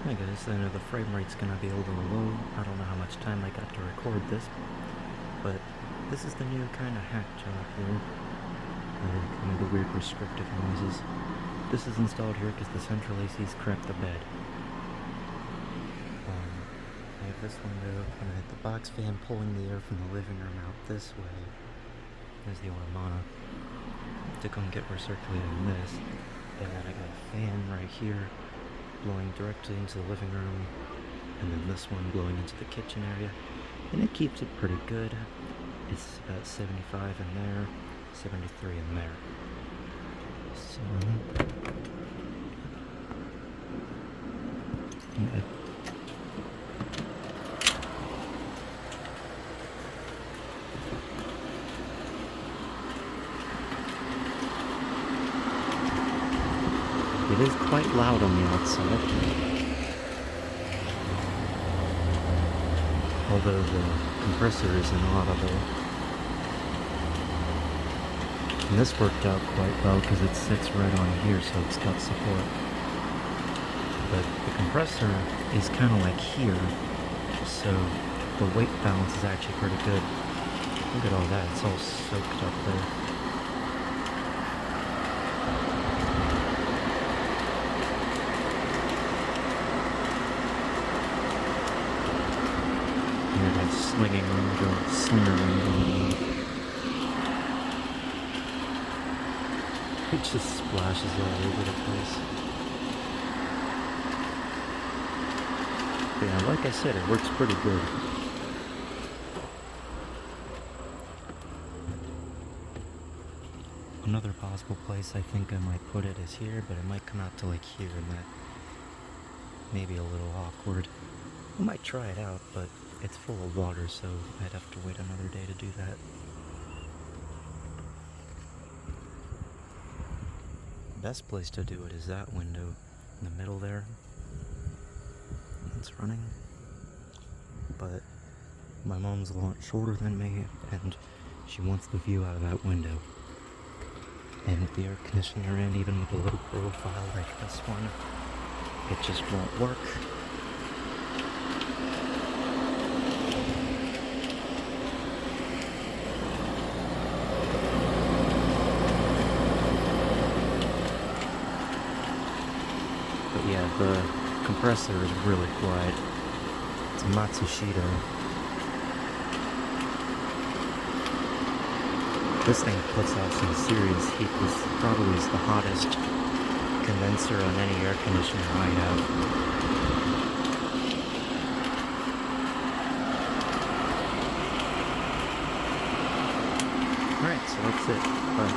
Hi guys, I know the frame rate's gonna be a little low. I don't know how much time I got to record this, but this is the new kind of hack job here. Kind of the weird restrictive noises. This is installed here because the central AC's cracked the bed. I have this window, and I have the box fan pulling the air from the living room out this way. There's the automata to come get recirculating this. And then I got a fan right here blowing directly into the living room, and then this one blowing into the kitchen area, and it keeps it pretty good. It's about 75 in there, 73 in there. So yeah. It is quite loud on the outside, although the compressor is inaudible. And this worked out quite well because it sits right on here, so it's got support. But the compressor is kind of like here, so the weight balance is actually pretty good. Look at all that, it's all soaked up there. Hear that slinging window, slinger window. It just splashes all over the place. But yeah, like I said, it works pretty good. Another possible place I think I might put it is here, but it might come out to like here, and that may be a little awkward. I might try it out, but it's full of water, so I'd have to wait another day to do that. Best place to do it is that window in the middle there. It's running, but my mom's a lot shorter than me, and she wants the view out of that window. And with the air conditioner in, even with a little profile like this one, it just won't work. But yeah, the compressor is really quiet. It's a Matsushita. This thing puts out some serious heat. This probably is the hottest condenser on any air conditioner I have. Alright, so that's it. Bye.